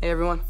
Hey everyone.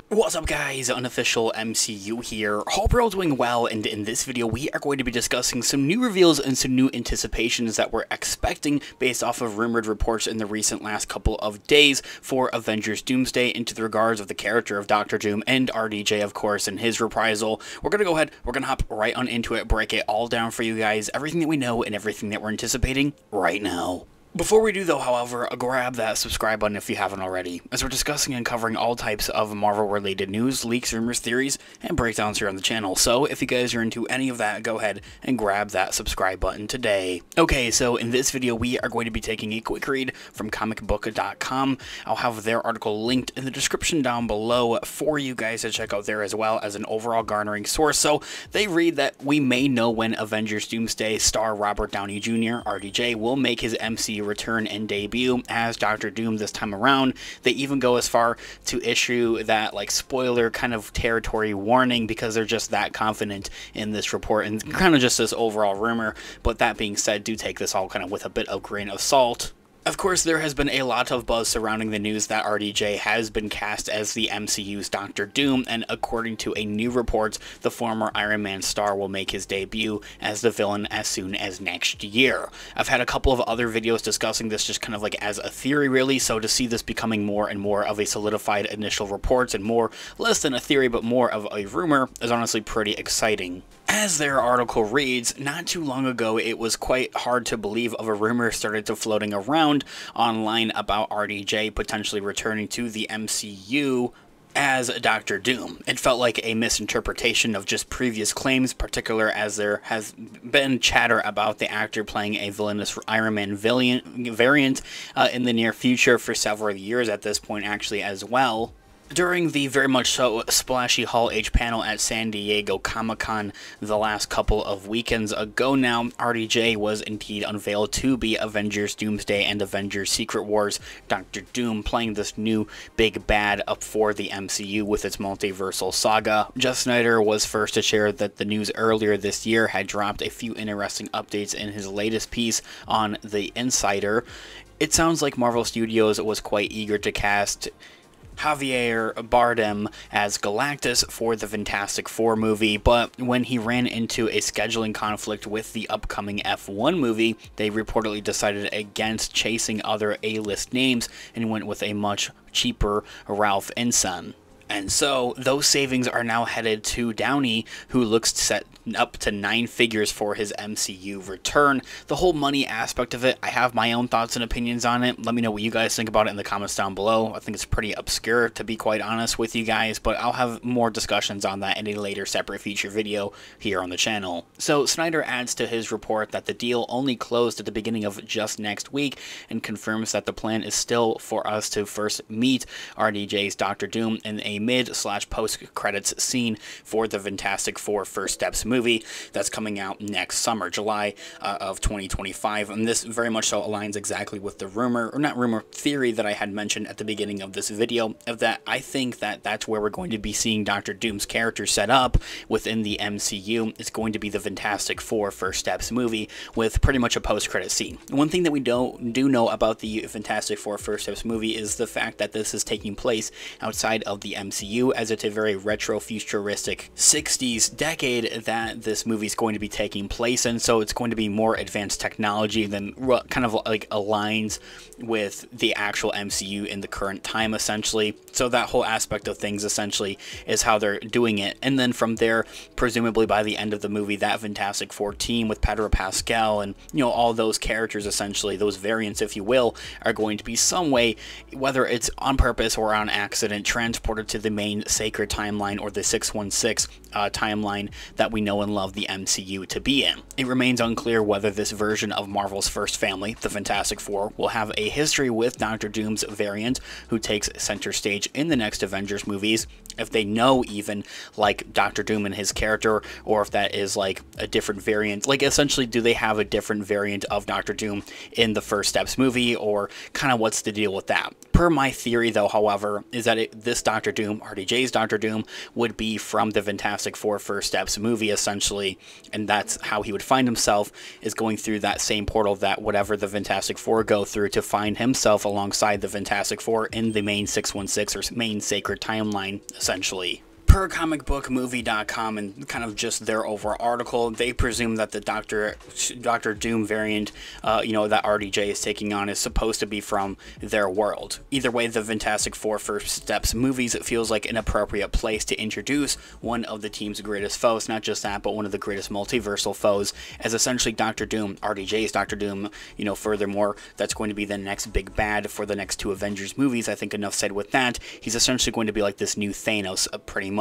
What's up guys, Unofficial MCU here. Hope you're all doing well, and in this video we are going to be discussing some new reveals and some new anticipations that we're expecting based off of rumored reports in the recent last couple of days for Avengers Doomsday into the regards of the character of Doctor Doom and RDJ, of course, and his reprisal. We're going to go ahead, we're going to hop right on into it, break it all down for you guys, everything that we know and everything that we're anticipating right now. Before we do though, however, grab that subscribe button if you haven't already, as we're discussing and covering all types of Marvel-related news, leaks, rumors, theories, and breakdowns here on the channel. So if you guys are into any of that, go ahead and grab that subscribe button today. Okay, so in this video, we are going to be taking a quick read from comicbook.com. I'll have their article linked in the description down below for you guys to check out there, as well as an overall garnering source. So they read that we may know when Avengers Doomsday star Robert Downey Jr., RDJ, will make his MCU return and debut as Doctor Doom this time around. They even go as far to issue that like spoiler kind of territory warning because they're just that confident in this report and kind of just this overall rumor. But that being said, do take this all kind of with a bit of grain of salt. Of course, there has been a lot of buzz surrounding the news that RDJ has been cast as the MCU's Doctor Doom, and according to a new report, the former Iron Man star will make his debut as the villain as soon as next year. I've had a couple of other videos discussing this just kind of like as a theory really, so to see this becoming more and more of a solidified initial reports and more, less than a theory but more of a rumor, is honestly pretty exciting. As their article reads, not too long ago it was quite hard to believe of a rumor started to floating around online about RDJ potentially returning to the MCU as Doctor Doom. It felt like a misinterpretation of just previous claims, particular as there has been chatter about the actor playing a villainous Iron Man variant in the near future for several years at this point actually as well. During the very much so splashy Hall H panel at San Diego Comic-Con the last couple of weekends ago now, RDJ was indeed unveiled to be Avengers Doomsday and Avengers Secret Wars Doctor Doom, playing this new big bad up for the MCU with its multiversal saga. Jeff Snyder was first to share that the news earlier this year had dropped a few interesting updates in his latest piece on The Insider. It sounds like Marvel Studios was quite eager to cast Javier Bardem as Galactus for the Fantastic Four movie, but when he ran into a scheduling conflict with the upcoming F1 movie, they reportedly decided against chasing other A-list names and went with a much cheaper Ralph Ensign. And so, those savings are now headed to Downey, who looks set up to 9 figures for his MCU return. The whole money aspect of it, I have my own thoughts and opinions on it. Let me know what you guys think about it in the comments down below. I think it's pretty obscure, to be quite honest with you guys, but I'll have more discussions on that in a later separate feature video here on the channel. So, Snyder adds to his report that the deal only closed at the beginning of just next week, and confirms that the plan is still for us to first meet RDJ's Doctor Doom in a mid/post-credits scene for the Fantastic Four First Steps movie that's coming out next summer, July of 2025, and this very much so aligns exactly with the rumor, or not rumor, theory that I had mentioned at the beginning of this video, of that I think that that's where we're going to be seeing Doctor Doom's character set up within the MCU. It's going to be the Fantastic Four First Steps movie with pretty much a post-credit scene. One thing that we do know about the Fantastic Four First Steps movie is the fact that this is taking place outside of the MCU, as it's a very retro-futuristic 60s decade that this movie is going to be taking place in, so it's going to be more advanced technology than kind of like aligns with the actual MCU in the current time, essentially. So that whole aspect of things essentially is how they're doing it, and then from there, presumably by the end of the movie, that Fantastic Four team with Pedro Pascal and, you know, all those characters, essentially those variants if you will, are going to be some way, whether it's on purpose or on accident, transported to the main sacred timeline or the 616 timeline that we know and love the MCU to be in. It remains unclear whether this version of Marvel's first family, the Fantastic Four, will have a history with Doctor Doom's variant, who takes center stage in the next Avengers movies, if they know even like Doctor Doom and his character, or if that is like a different variant. Like essentially, do they have a different variant of Doctor Doom in the First Steps movie, or kind of what's the deal with that? Per my theory though, however, is that this Doctor Doom, RDJ's Doctor Doom, would be from the Fantastic Four First Steps movie, essentially, and that's how he would find himself, is going through that same portal that whatever the Fantastic Four go through to find himself alongside the Fantastic Four in the main 616 or main sacred timeline, essentially. Per comicbookmovie.com and kind of just their overall article, they presume that the Doctor Doom variant, that RDJ is taking on is supposed to be from their world. Either way, the Fantastic Four First Steps movies, it feels like an appropriate place to introduce one of the team's greatest foes. Not just that, but one of the greatest multiversal foes, as essentially Doctor Doom, RDJ's Doctor Doom. Furthermore, that's going to be the next big bad for the next two Avengers movies. I think enough said with that. He's essentially going to be like this new Thanos, pretty much.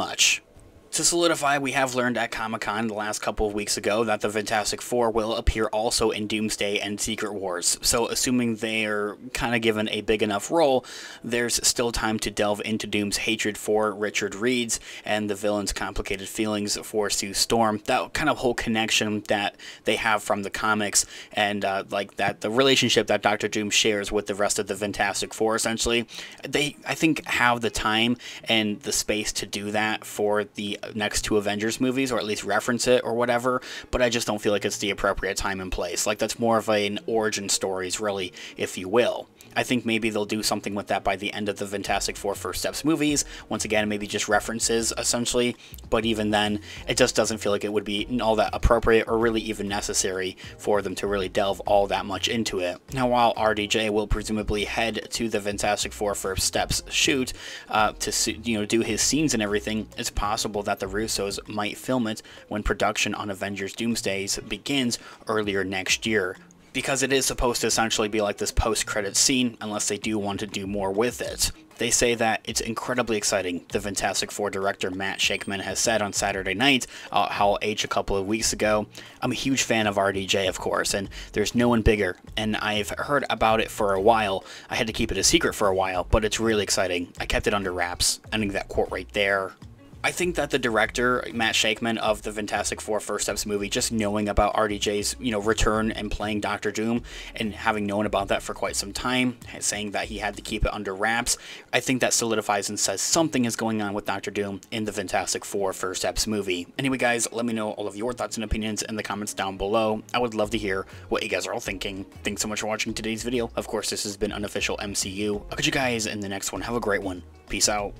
To solidify, we have learned at Comic-Con the last couple of weeks ago that the Fantastic Four will appear also in Doomsday and Secret Wars. So assuming they are kind of given a big enough role, there's still time to delve into Doom's hatred for Richard Reeds and the villain's complicated feelings for Sue Storm. That kind of whole connection that they have from the comics, and the relationship that Doctor Doom shares with the rest of the Fantastic Four, essentially. They, I think, have the time and the space to do that for the next two Avengers movies, or at least reference it or whatever, but I just don't feel like it's the appropriate time and place. Like, that's more of an origin stories, really, if you will. I think maybe they'll do something with that by the end of the Fantastic Four First Steps movies. Once again, maybe just references, essentially, but even then, it just doesn't feel like it would be all that appropriate or really even necessary for them to really delve all that much into it. Now, while RDJ will presumably head to the Fantastic Four First Steps shoot to do his scenes and everything, it's possible that the Russos might film it when production on Avengers Doomsday begins earlier next year, because it is supposed to essentially be like this post-credits scene, unless they do want to do more with it. They say that it's incredibly exciting. The Fantastic Four director Matt Shakman has said on Saturday night, Hall H a couple of weeks ago, "I'm a huge fan of RDJ, of course, and there's no one bigger, and I've heard about it for a while. I had to keep it a secret for a while, but it's really exciting. I kept it under wraps." Ending that quote right there. I think that the director, Matt Shakman, of the Fantastic Four First Steps movie, just knowing about RDJ's, return and playing Doctor Doom, and having known about that for quite some time, saying that he had to keep it under wraps, I think that solidifies and says something is going on with Doctor Doom in the Fantastic Four First Steps movie. Anyway, guys, let me know all of your thoughts and opinions in the comments down below. I would love to hear what you guys are all thinking. Thanks so much for watching today's video. Of course, this has been Unofficial MCU. I'll catch you guys in the next one. Have a great one. Peace out.